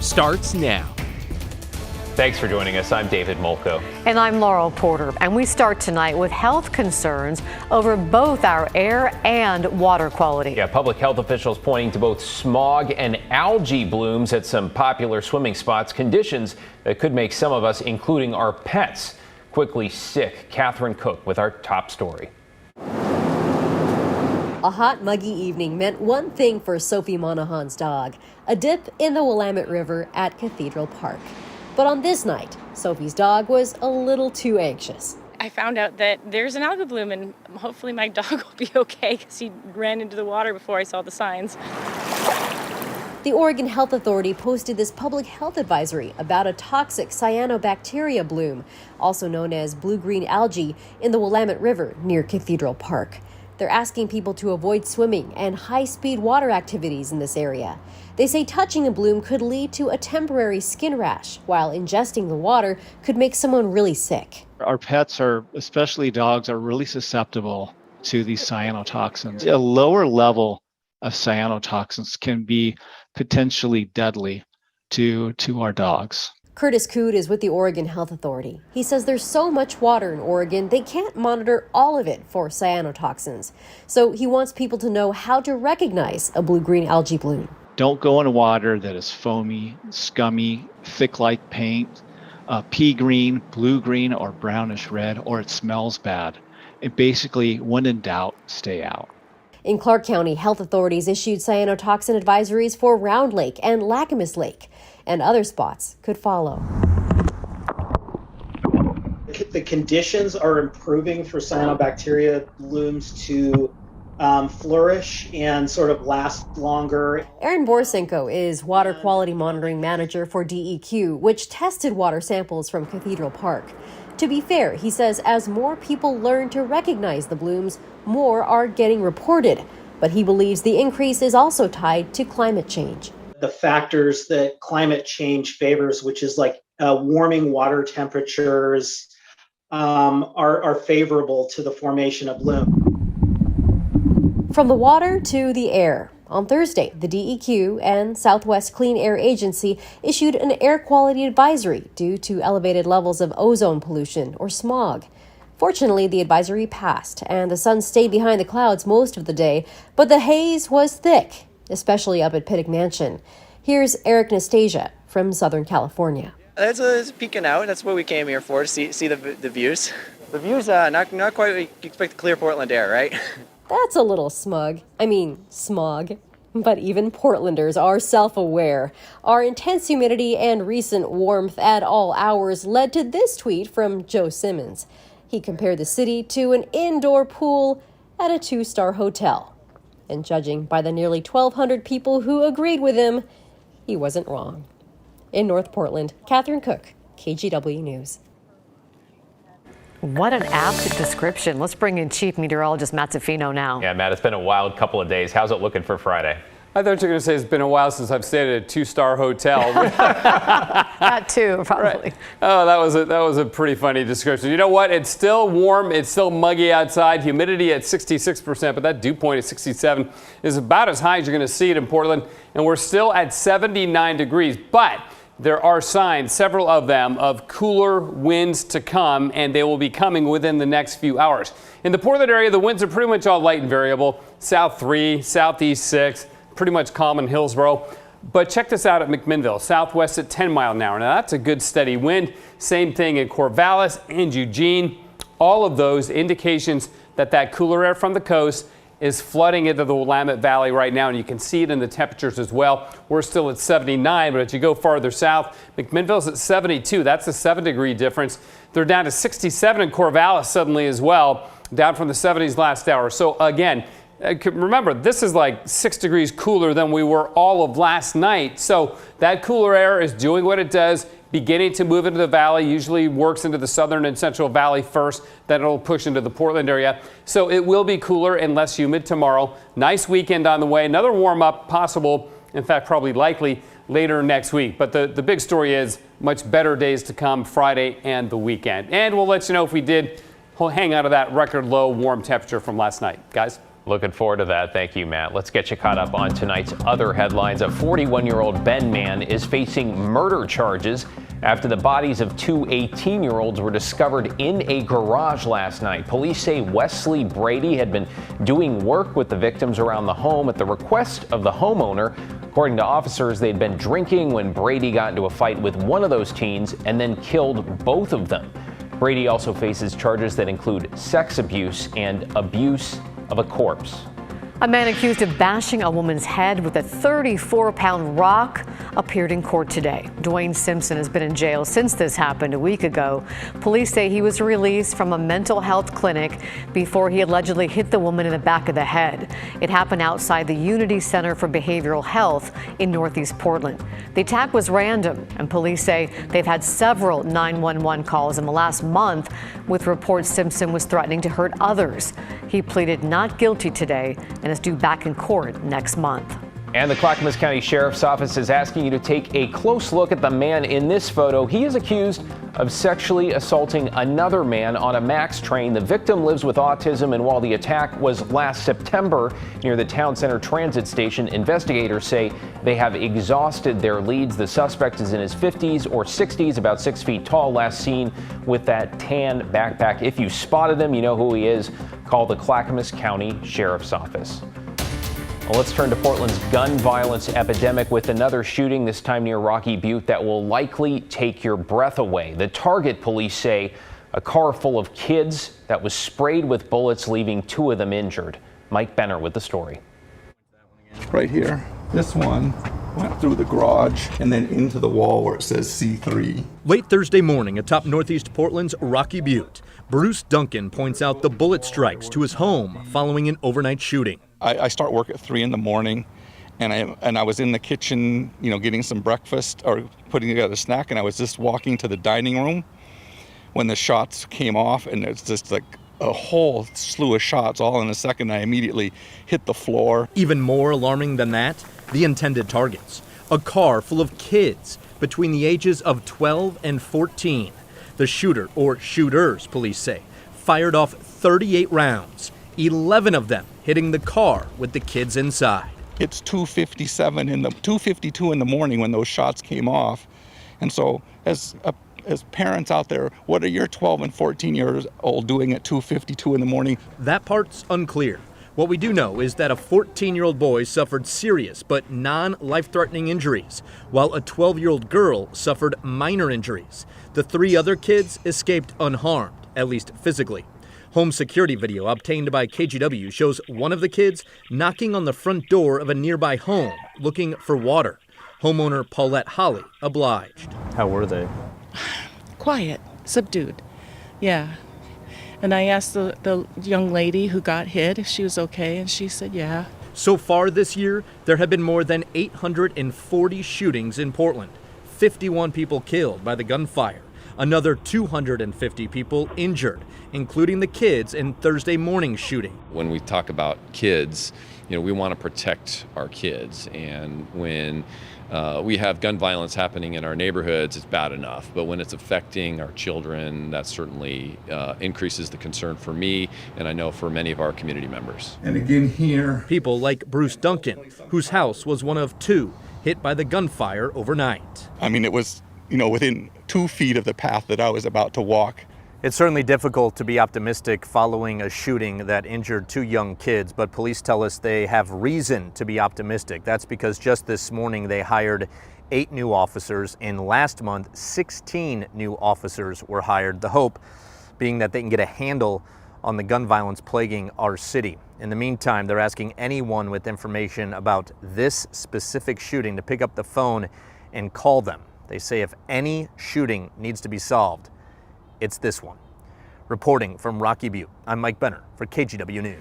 starts now. Thanks for joining us. I'm David Molko. And I'm Laurel Porter. And we start tonight with health concerns over both our air and water quality. Yeah, public health officials pointing to both smog and algae blooms at some popular swimming spots, conditions that could make some of us, including our pets, quickly sick. Catherine Cook with our top story. A hot, muggy evening meant one thing for Sophie Monahan's dog, a dip in the Willamette River at Cathedral Park. But on this night, Sophie's dog was a little too anxious. I found out that there's an algae bloom and hopefully my dog will be okay because he ran into the water before I saw the signs. The Oregon Health Authority posted this public health advisory about a toxic cyanobacteria bloom, also known as blue-green algae, in the Willamette River near Cathedral Park. They're asking people to avoid swimming and high-speed water activities in this area. They say touching a bloom could lead to a temporary skin rash, while ingesting the water could make someone really sick. Our pets especially dogs, are really susceptible to these cyanotoxins. A lower level of cyanotoxins can be potentially deadly to our dogs. Curtis Cood is with the Oregon Health Authority. He says there's so much water in Oregon, they can't monitor all of it for cyanotoxins. So he wants people to know how to recognize a blue-green algae bloom. Don't go in water that is foamy, scummy, thick like paint, pea green, blue green, or brownish red, or it smells bad. And basically, when in doubt, stay out. In Clark County, health authorities issued cyanotoxin advisories for Round Lake and Lacamas Lake, and other spots could follow. The conditions are improving for cyanobacteria blooms to flourish and sort of last longer. Aaron Borsenko is Water Quality Monitoring Manager for DEQ, which tested water samples from Cathedral Park. To be fair, he says as more people learn to recognize the blooms, more are getting reported. But he believes the increase is also tied to climate change. The factors that climate change favors, which is like warming water temperatures, are favorable to the formation of bloom. From the water to the air. On Thursday, the DEQ and Southwest Clean Air Agency issued an air quality advisory due to elevated levels of ozone pollution or smog. Fortunately, the advisory passed and the sun stayed behind the clouds most of the day, but the haze was thick, especially up at Pittock Mansion. Here's Eric Nastasia from Southern California. It's peeking out. That's what we came here for, to see the views. The views, not quite what you expect the clear Portland air, right? That's a little smog. But even Portlanders are self-aware. Our intense humidity and recent warmth at all hours led to this tweet from Joe Simmons. He compared the city to an indoor pool at a 2-star hotel. And judging by the nearly 1,200 people who agreed with him, he wasn't wrong. In North Portland, Catherine Cook, KGW News. What an apt description. Let's bring in Chief Meteorologist Matt Zafino now. Yeah, Matt, it's been a wild couple of days. How's it looking for Friday? I thought you were going to say it's been a while since I've stayed at a 2-star hotel. That too, probably. Right. Oh, that was a pretty funny description. You know what? It's still warm. It's still muggy outside. Humidity at 66%, but that dew point at 67 is about as high as you're going to see it in Portland. And we're still at 79 degrees. But there are signs, several of them, of cooler winds to come, and they will be coming within the next few hours. In the Portland area, the winds are pretty much all light and variable. South 3, southeast 6, pretty much calm in Hillsborough. But check this out at McMinnville, southwest at 10 mile an hour. Now that's a good steady wind. Same thing in Corvallis and Eugene. All of those indications that cooler air from the coast is flooding into the Willamette Valley right now, and you can see it in the temperatures as well. We're still at 79, but as you go farther south, McMinnville's at 72. That's a 7-degree difference. They're down to 67 in Corvallis suddenly as well, down from the 70s last hour. So again, remember, this is like 6 degrees cooler than we were all of last night. So that cooler air is doing what it does, beginning to move into the valley, usually works into the southern and central valley first, then it'll push into the Portland area. So it will be cooler and less humid tomorrow. Nice weekend on the way. Another warm up possible, in fact, probably likely later next week. But the big story is much better days to come Friday and the weekend. And we'll let you know if we did hang out of that record low warm temperature from last night. Guys? Looking forward to that. Thank you, Matt. Let's get you caught up on tonight's other headlines. A 41-year-old Bend man is facing murder charges after the bodies of two 18-year-olds were discovered in a garage last night. Police say Wesley Brady had been doing work with the victims around the home at the request of the homeowner. According to officers, they'd been drinking when Brady got into a fight with one of those teens and then killed both of them. Brady also faces charges that include sex abuse and abuse of a corpse. A man accused of bashing a woman's head with a 34-pound rock appeared in court today. Dwayne Simpson has been in jail since this happened a week ago. Police say he was released from a mental health clinic before he allegedly hit the woman in the back of the head. It happened outside the Unity Center for Behavioral Health in Northeast Portland. The attack was random, and police say they've had several 911 calls in the last month with reports Simpson was threatening to hurt others. He pleaded not guilty today and is due back in court next month. And the Clackamas County Sheriff's Office is asking you to take a close look at the man in this photo. He is accused of sexually assaulting another man on a MAX train. The victim lives with autism, and while the attack was last September near the Town Center Transit Station, investigators say they have exhausted their leads. The suspect is in his 50s or 60s, about 6 feet tall, last seen with that tan backpack. If you spotted him, you know who he is. Call the Clackamas County Sheriff's Office. Well, let's turn to Portland's gun violence epidemic with another shooting, this time near Rocky Butte, that will likely take your breath away. The target, police say, a car full of kids that was sprayed with bullets, leaving two of them injured. Mike Benner with the story. Right here, this one went through the garage and then into the wall where it says C3. Late Thursday morning atop Northeast Portland's Rocky Butte, Bruce Duncan points out the bullet strikes to his home following an overnight shooting. I start work at 3 in the morning, and I was in the kitchen, getting some breakfast or putting together a snack, and I was just walking to the dining room when the shots came off, and it's just like a whole slew of shots all in a second. I immediately hit the floor. Even more alarming than that, the intended targets, a car full of kids between the ages of 12 and 14. The shooter, or shooters, police say, fired off 38 rounds, 11 of them hitting the car with the kids inside. It's 2:52 in the morning when those shots came off. And so as parents out there, what are your 12 and 14 years old doing at 2:52 in the morning? That part's unclear. What we do know is that a 14-year-old boy suffered serious but non-life-threatening injuries, while a 12-year-old girl suffered minor injuries. The 3 other kids escaped unharmed, at least physically. Home security video obtained by KGW shows one of the kids knocking on the front door of a nearby home looking for water. Homeowner Paulette Holly obliged. How were they? Quiet, subdued, yeah. And I asked the young lady who got hit if she was okay, and she said yeah. So far this year, there have been more than 840 shootings in Portland. 51 people killed by the gunfire. Another 250 people injured, including the kids in Thursday morning's shooting. When we talk about kids, we want to protect our kids. And when we have gun violence happening in our neighborhoods, it's bad enough. But when it's affecting our children, that certainly increases the concern for me, and I know for many of our community members. And again here, people like Bruce Duncan, whose house was one of 2 hit by the gunfire overnight. I mean, it was, within 2 feet of the path that I was about to walk. It's certainly difficult to be optimistic following a shooting that injured 2 young kids, but police tell us they have reason to be optimistic. That's because just this morning they hired 8 new officers, and last month 16 new officers were hired. The hope being that they can get a handle on the gun violence plaguing our city. In the meantime, they're asking anyone with information about this specific shooting to pick up the phone and call them. They say if any shooting needs to be solved, it's this one. Reporting from Rocky Butte, I'm Mike Benner for KGW News.